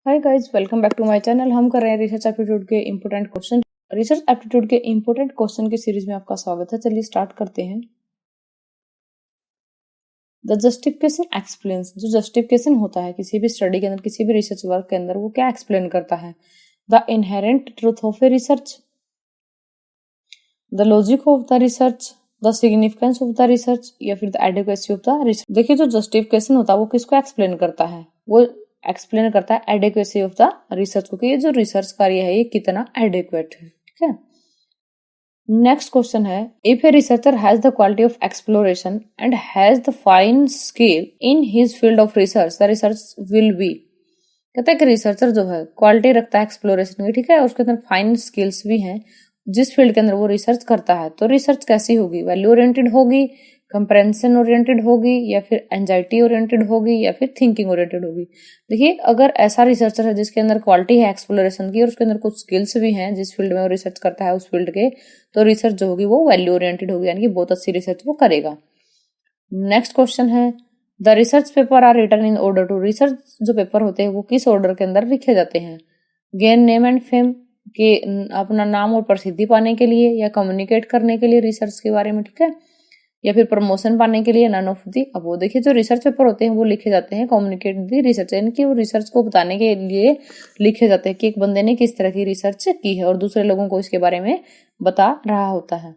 Hi guys, welcome back to my channel. हम कर रहे हैं रिसर्च एप्टीट्यूड के इम्पोर्टेंट क्वेश्चन। रिसर्च एप्टीट्यूड के इम्पोर्टेंट क्वेश्चन की सीरीज में आपका स्वागत है। चलिए स्टार्ट करते हैं। The justification explains. जो जस्टिफिकेशन होता है किसी भी स्टडी के अंदर, किसी भी रिसर्च वर्क के अंदर, वो क्या एक्सप्लेन करता है? The inherent truth of a research, the logic of the research, the significance of the research, या फिर the adequacy of the research. देखिए, जो जस्टिफिकेशन होता है वो किसको एक्सप्लेन करता है? वो एक्सप्लेन करता है एडिक्वेसी ऑफ द रिसर्च को, कि ये जो रिसर्च कार्य है ये कितना एडिक्वेट है। ठीक है। नेक्स्ट क्वेश्चन है, if a researcher has the quality of exploration and has the fine skill in his field of research, the research will be. कहता है कि रिसर्चर जो है क्वालिटी रखता है एक्सप्लोरेशन की, ठीक है, उसके अंदर फाइन स्किल्स भी हैं जिस फील्ड के अंदर वो रिसर्च करता है, तो रिसर्च कैसी होगी? वैल्यू ओरिएंटेड होगी, कंप्रेंशन ओरिएंटेड होगी, या फिर एंजाइटी ओरिएंटेड होगी, या फिर थिंकिंग ओरिएंटेड होगी। देखिए, अगर ऐसा रिसर्चर है जिसके अंदर क्वालिटी है एक्सप्लोरेशन की और उसके अंदर कुछ स्किल्स भी हैं जिस फील्ड में वो रिसर्च करता है उस फील्ड के, तो रिसर्च जो होगी वो वैल्यू ओरिएंटेड होगी, यानी कि बहुत अच्छी रिसर्च वो करेगा। नेक्स्ट क्वेश्चन है, the research paper are written in order to. Research जो पेपर होते हैं वो किस ऑर्डर के अंदर लिखे जाते हैं? गेन नेम एंड फेम, कि अपना नाम और प्रसिद्धि पाने के लिए, या कम्युनिकेट करने के लिए रिसर्च के बारे में, ठीक है, या फिर प्रमोशन पाने के लिए, नन ऑफ दी अबव। देखिए, जो रिसर्च पेपर होते हैं वो लिखे जाते हैं कम्युनिकेट दी रिसर्च, यानी कि वो रिसर्च को बताने के लिए लिखे जाते हैं कि एक बंदे ने किस तरह की रिसर्च की है और दूसरे लोगों को इसके बारे में बता रहा होता है।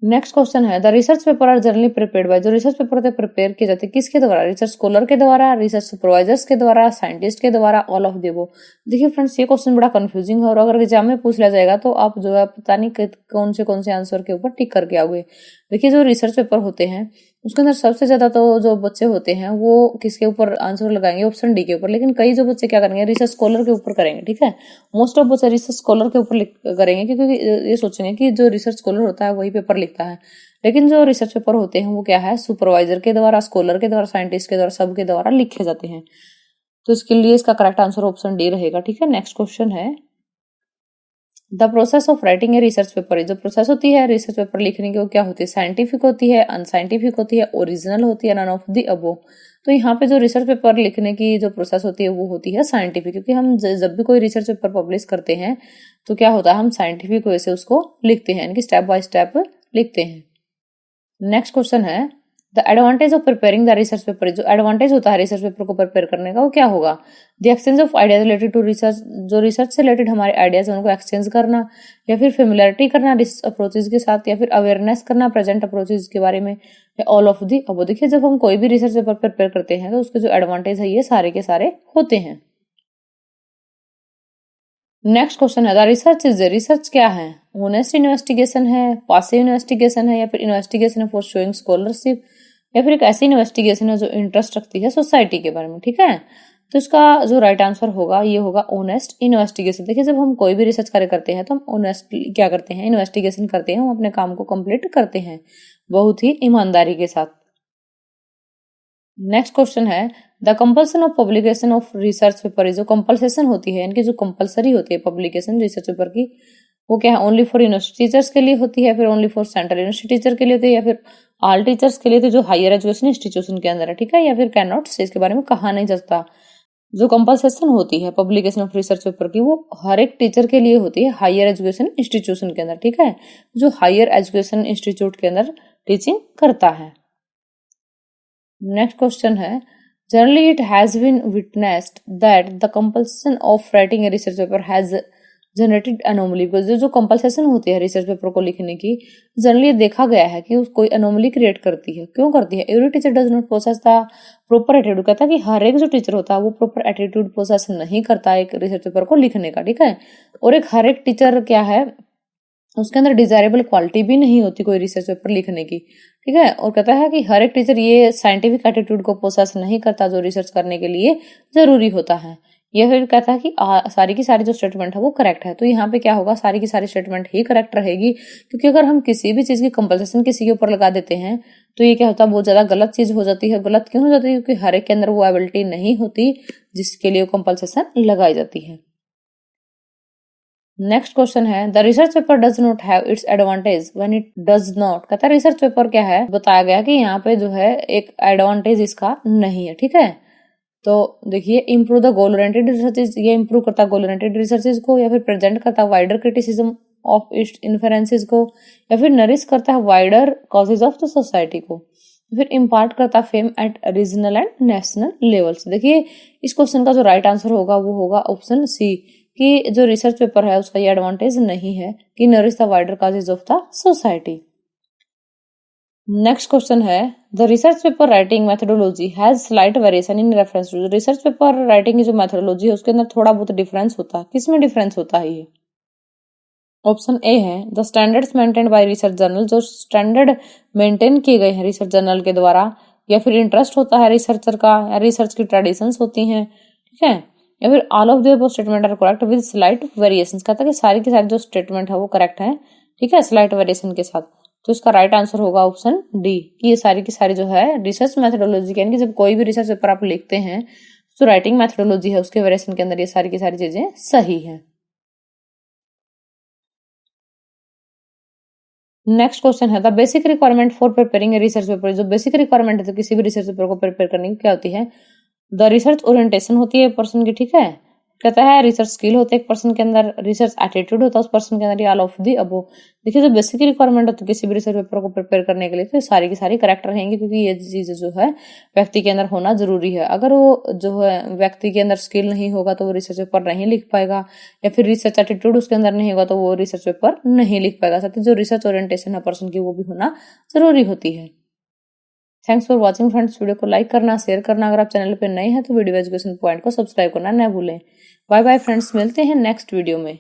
नेक्स्ट क्वेश्चन है, the research paper are generally prepared by. जो रिसर्च पेपर होते हैं प्रिपेयर किए जाते हैं किसके द्वारा? रिसर्च स्कॉलर के द्वारा, रिसर्च सुपरवाइजर्स के द्वारा, साइंटिस्ट के द्वारा, ऑल ऑफ द अबव। देखिए फ्रेंड्स, ये क्वेश्चन बड़ा कंफ्यूजिंग है और अगर एग्जाम में पूछ लिया जाएगा तो आप जो है पता नहीं कौन से आंसर के ऊपर टिक करके आओगे। देखिए, जो रिसर्च पेपर होते हैं उसके अंदर सबसे ज्यादा तो जो बच्चे होते हैं वो किसके ऊपर आंसर लगाएंगे? ऑप्शन डी के ऊपर। लेकिन कई जो बच्चे क्या करेंगे, रिसर्च स्कॉलर के ऊपर करेंगे। ठीक है, मोस्ट ऑफ बच्चे रिसर्च स्कॉलर के ऊपर करेंगे, क्योंकि ये सोचेंगे कि जो रिसर्च स्कॉलर होता है वही पेपर लिखता है। लेकिन जो रिसर्च पेपर होते हैं वो क्या है? सुपरवाइजर के द्वारा, स्कॉलर के द्वारा, साइंटिस्ट के द्वारा, सबके द्वारा लिखे जाते हैं। तो इसके लिए इसका करेक्ट आंसर ऑप्शन डी रहेगा। ठीक है। नेक्स्ट क्वेश्चन है, the process of writing a research paper. जो प्रोसेस होती है रिसर्च पेपर लिखने की वो क्या होती है? साइंटिफिक होती है, अनसाइंटिफिक होती है, ओरिजिनल होती है, नन ऑफ द अबव। तो यहाँ पे जो रिसर्च पेपर लिखने की जो प्रोसेस होती है वो होती है साइंटिफिक, क्योंकि हम जब भी कोई रिसर्च पेपर पब्लिश करते हैं तो क्या होता है, हम साइंटिफिक वे से उसको लिखते हैं, यानी कि स्टेप बाय स्टेप लिखते हैं। नेक्स्ट क्वेश्चन है, the advantage of preparing the research paper. जो एडवांटेज होता है रिसर्च पेपर को प्रिपेयर करने का वो क्या होगा? The exchange of ideas related to research. जो रिसर्च से रिलेटेड हमारे आइडियाज हैं उनको एक्सचेंज करना, या फिर फेमिलियरिटी करना रिसर्च अप्रोचेज के साथ, या फिर अवेयरनेस करना प्रेजेंट अप्रोचेज के बारे में, या ऑल ऑफ दी अबव। देखिए, जब हम कोई भी रिसर्च पेपर प्रिपेयर करते हैं तो उसके जो एडवांटेज है ये सारे के सारे होते हैं। नेक्स्ट क्वेश्चन है, द रिसर्च इज। रिसर्च क्या है? ऑनेस्ट इन्वेस्टिगेशन है, पासिव इन्वेस्टिगेशन है, या फिर इन्वेस्टिगेशन फॉर शोइंग स्कॉलरशिप, या फिर एक ऐसी इन्वेस्टिगेशन है जो इंटरेस्ट रखती है सोसाइटी के बारे में। ठीक है, तो इसका जो राइट आंसर होगा ये होगा ऑनेस्ट इन्वेस्टिगेशन। देखिए, जब हम कोई भी रिसर्च कार्य करते हैं तो हम ऑनेस्टली क्या करते हैं? इन्वेस्टिगेशन करते हैं, हम अपने काम को कंप्लीट करते हैं बहुत ही ईमानदारी के साथ। नेक्स्ट क्वेश्चन है, the compulsion of publication of research paper. जो कंपल्सेशन होती है, यानी जो कंपल्सरी होती है पब्लिकेशन रिसर्च पेपर की, वो क्या है? ओनली फॉर यूनिवर्सिटी टीचर्स के लिए होती है, फिर only for central university teacher के लिए होती है, या फिर ऑल टीचर्स के लिए तो जो हायर एजुकेशन इंस्टीट्यूशन के अंदर है। ठीक है, या फिर कैन नॉट से, इसके बारे में कहा नहीं जा सकता। जो कंपल्सेशन होती है पब्लिकेशन ऑफ रिसर्च पेपर की वो हर एक टीचर के लिए होती है हायर एजुकेशन इंस्टीट्यूशन के अंदर। ठीक है, जो हायर एजुकेशन इंस्टीट्यूट के अंदर टीचिंग करता है। नेक्स्ट क्वेश्चन है, generally it has been witnessed that the compulsion of writing a research paper has generated anomaly. जो कंपल्सेशन होती है रिसर्च पेपर को लिखने की, जनरली देखा गया है कि कोई अनोमली क्रिएट करती है। क्यों करती है? Every teacher does not possess the proper attitude. कहता है कि हर एक जो टीचर होता है वो प्रॉपर एटीट्यूड पोसेस नहीं करता एक रिसर्च पेपर को लिखने का। ठीक है, और एक हर एक टीचर क्या है, उसके अंदर डिजायरेबल क्वालिटी भी नहीं होती कोई रिसर्च पेपर लिखने की। ठीक है, और कहता है कि हर एक टीचर ये साइंटिफिक एटीट्यूड को पोसेस नहीं करता जो रिसर्च करने के लिए जरूरी होता है। यह फिर कहता है कि सारी की सारी जो स्टेटमेंट है वो करेक्ट है। तो यहाँ पे क्या होगा, सारी की सारी स्टेटमेंट ही करेक्ट रहेगी, क्योंकि अगर हम किसी भी चीज की कंपल्सेशन किसी के ऊपर लगा देते हैं तो ये क्या होता है, बहुत ज्यादा गलत चीज हो जाती है। गलत क्यों हो जाती है? क्योंकि हर एक के अंदर वो एबिलिटी नहीं होती जिसके लिए कंपल्सेशन लगाई जाती है। नेक्स्ट क्वेश्चन है, the research paper does not have it's advantage when it does not. कहता है रिसर्च पेपर क्या है, बताया गया कि यहाँ पे जो है एक एडवांटेज इसका नहीं है। ठीक है, तो देखिए improve the goal oriented researches, ये इम्प्रूव करता है गोल ओरिएंटेड रिसर्चेज को, या फिर प्रेजेंट करता है वाइडर क्रिटिसिज्म ऑफ इट्स इन्फेरेंसेज को, या फिर नरिश करता है wider causes of the society को, फिर इम्पार्ट करता है fame eight regional and national levels. देखिए इस क्वेश्चन का जो राइट आंसर होगा वो होगा ऑप्शन सी, कि जो रिसर्च पेपर है उसका ये एडवांटेज नहीं है कि nourish the wider causes of the society. Next question है the research paper writing methodology has slight variation in reference to. Research paper writing की जो मेथोडोलॉजी है उसके अंदर थोड़ा बहुत डिफरेंस होता है, किसमें डिफरेंस होता है ये? ऑप्शन ए है the standards maintained by research journal, जो स्टैंडर्ड मेंटेन किए गए हैं रिसर्च जर्नल के द्वारा, या फिर इंटरेस्ट होता है रिसर्चर का, या रिसर्च की ट्रेडिशंस होती हैं, ठीक है, या फिर all of the above statement are correct with slight variations. कहता है कि सारी की सारी जो स्टेटमेंट है वो करेक्ट है, ठीक है, स्लाइट वेरिएशन के साथ। तो इसका राइट आंसर होगा ऑप्शन डी, कि ये सारी की सारी जो है रिसर्च मेथोडोलॉजी के, यानी कि जब कोई भी रिसर्च पेपर आप लिखते हैं तो राइटिंग मेथोडोलॉजी है उसके वेरिएशन के अंदर ये सारी की सारी चीजें सही है। नेक्स्ट क्वेश्चन है the basic requirement for preparing A research paper. जो बेसिक रिक्वायरमेंट है तो किसी भी रिसर्च पेपर को प्रिपेयर करने की क्या होती है? द रिसर्च ओरिएंटेशन होती है पर्सन की, ठीक है, कहता है रिसर्च स्किल होते हैं एक पर्सन के अंदर, रिसर्च एटीट्यूड होता है उस पर्सन के अंदर, ऑल ऑफ दी अबो। देखिए जो बेसिक रिक्वायरमेंट होती है किसी भी रिसर्च पेपर को प्रिपेयर करने के लिए तो सारी की सारी करेक्ट रहेंगी, क्योंकि ये चीजें जो है व्यक्ति के अंदर होना जरूरी है। अगर वो जो है व्यक्ति के अंदर स्किल नहीं होगा तो वो रिसर्च पेपर नहीं लिख पाएगा, या फिर रिसर्च एटीट्यूड उसके अंदर नहीं होगा तो वो रिसर्च पेपर नहीं लिख पाएगा। साथ ही जो रिसर्च ओरिएंटेशन है पर्सन की वो भी होना जरूरी होती है। Thanks for watching friends. Video को लाइक करना, शेयर करना, अगर आप चैनल पे नए हैं तो वीडियो एजुकेशन पॉइंट को सब्सक्राइब करना न भूलें। बाय बाय फ्रेंड्स, मिलते हैं नेक्स्ट वीडियो में।